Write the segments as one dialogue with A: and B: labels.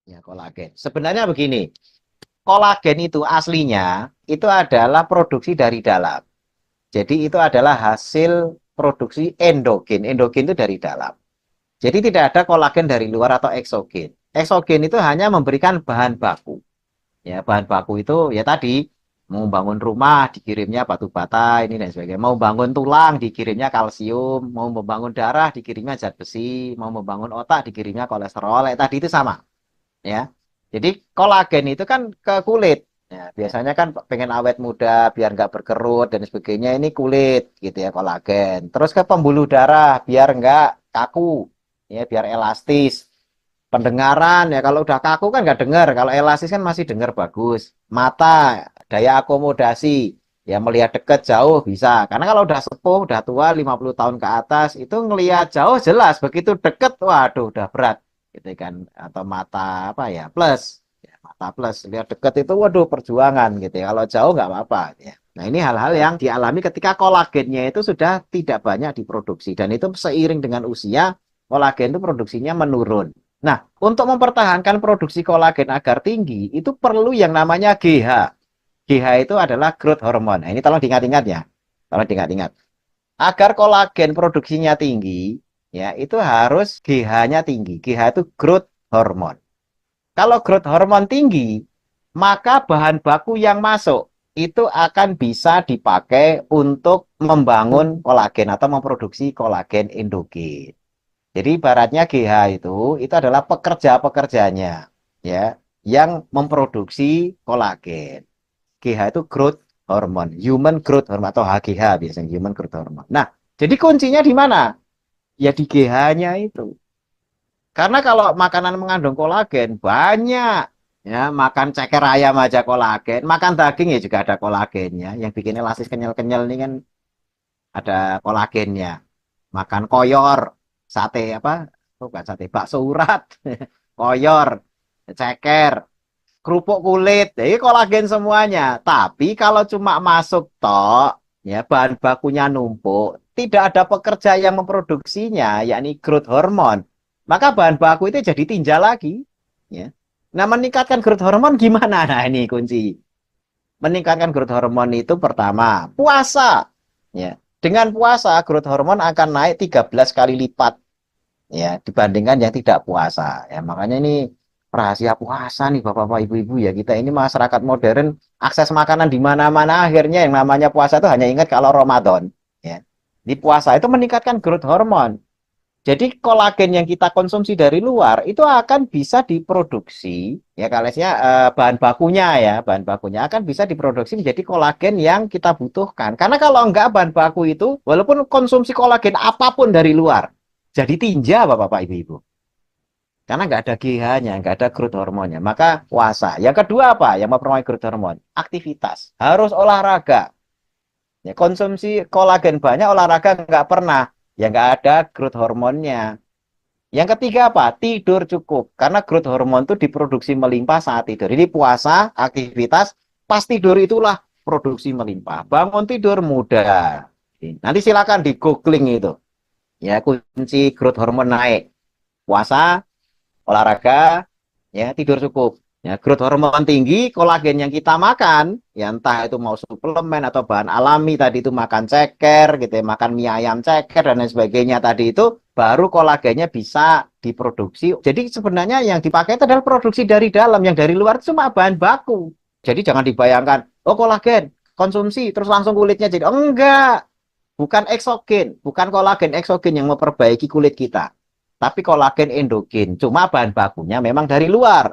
A: Ya, kolagen. Sebenarnya begini, kolagen itu aslinya itu adalah produksi dari dalam. Jadi itu adalah hasil produksi endogen. Endogen itu dari dalam. Jadi tidak ada kolagen dari luar atau eksogen. Eksogen itu hanya memberikan bahan baku. Ya, bahan baku itu ya tadi mau bangun rumah dikirimnya batu bata ini dan sebagainya. Mau bangun tulang dikirimnya kalsium, mau membangun darah dikirimnya zat besi, mau membangun otak dikirimnya kolesterol. Tadi itu sama, ya. Jadi kolagen itu kan ke kulit. Ya, biasanya kan pengen awet muda biar nggak berkerut dan sebagainya ini kulit gitu ya kolagen. Terus ke pembuluh darah biar nggak kaku, ya biar elastis. Pendengaran ya kalau udah kaku kan nggak dengar, kalau elastis kan masih dengar bagus. Mata daya akomodasi ya melihat dekat jauh bisa. Karena kalau udah sepuh, udah tua 50 tahun ke atas itu ngelihat jauh jelas, begitu deket waduh udah berat gitu kan. Atau mata apa ya plus. Ya, mata plus lihat dekat itu waduh perjuangan gitu ya. Kalau jauh nggak apa-apa ya. Nah, ini hal-hal yang dialami ketika kolagennya itu sudah tidak banyak diproduksi dan itu seiring dengan usia kolagen itu produksinya menurun. Nah, untuk mempertahankan produksi kolagen agar tinggi, itu perlu yang namanya GH. GH itu adalah growth hormone. Nah, ini tolong diingat-ingat ya. Tolong diingat-ingat. Agar kolagen produksinya tinggi, ya itu harus GH-nya tinggi. GH itu growth hormone. Kalau growth hormone tinggi, maka bahan baku yang masuk itu akan bisa dipakai untuk membangun kolagen atau memproduksi kolagen endogen. Jadi ibaratnya GH itu adalah pekerja-pekerjanya ya yang memproduksi kolagen. GH itu growth hormone, human growth hormone atau HGH biasanya human growth hormone. Nah, jadi kuncinya di mana? Ya di GH-nya itu. Karena kalau makanan mengandung kolagen banyak ya, makan ceker ayam aja kolagen, makan daging ya juga ada kolagennya. Yang bikin elastis kenyal-kenyal ini kan ada kolagennya. Makan koyor, sate apa? Bukan sate, bakso urat, koyor, ceker, kerupuk kulit, jadi kolagen semuanya. Tapi kalau cuma masuk tok, ya bahan bakunya numpuk, tidak ada pekerja yang memproduksinya, yakni growth hormone, maka bahan baku itu jadi tinja lagi. Ya. Nah, meningkatkan growth hormone gimana? Nah, ini kunci. Meningkatkan growth hormone itu pertama, puasa. Ya. Dengan puasa, growth hormone akan naik 13 kali lipat ya dibandingkan yang tidak puasa. Ya, makanya ini rahasia puasa nih Bapak-bapak Ibu-ibu ya. Kita ini masyarakat modern akses makanan di mana-mana akhirnya yang namanya puasa itu hanya ingat kalau Ramadan ya. Di puasa itu meningkatkan growth hormone. Jadi kolagen yang kita konsumsi dari luar itu akan bisa diproduksi ya kalesnya bahan bakunya ya, bahan bakunya akan bisa diproduksi menjadi kolagen yang kita butuhkan. Karena kalau enggak bahan baku itu walaupun konsumsi kolagen apapun dari luar jadi tinja Bapak Ibu-ibu. Karena nggak ada GH-nya, nggak ada growth hormonnya. Maka puasa. Yang kedua apa? Yang memperoleh growth hormon? Aktivitas. Harus olahraga. Ya, konsumsi kolagen banyak, olahraga nggak pernah. Ya nggak ada growth hormonnya. Yang ketiga apa? Tidur cukup. Karena growth hormon itu diproduksi melimpah saat tidur. Jadi puasa, aktivitas, pas tidur itulah produksi melimpah. Bangun tidur mudah. Nanti silakan di googling itu. Ya, kunci growth hormon naik. Puasa, olahraga, ya tidur cukup. Ya, growth hormon tinggi, kolagen yang kita makan, ya entah itu mau suplemen atau bahan alami tadi itu makan ceker, gitu ya, makan mie ayam ceker dan lain sebagainya tadi itu baru kolagennya bisa diproduksi. Jadi sebenarnya yang dipakai itu adalah produksi dari dalam, yang dari luar itu cuma bahan baku. Jadi jangan dibayangkan, oh kolagen konsumsi terus langsung kulitnya jadi oh, enggak. Bukan eksogen, bukan kolagen eksogen yang memperbaiki kulit kita. Tapi kolagen endogen, cuma bahan bakunya memang dari luar.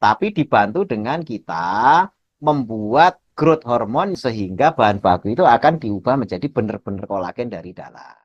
A: Tapi dibantu dengan kita membuat growth hormone sehingga bahan baku itu akan diubah menjadi benar-benar kolagen dari dalam.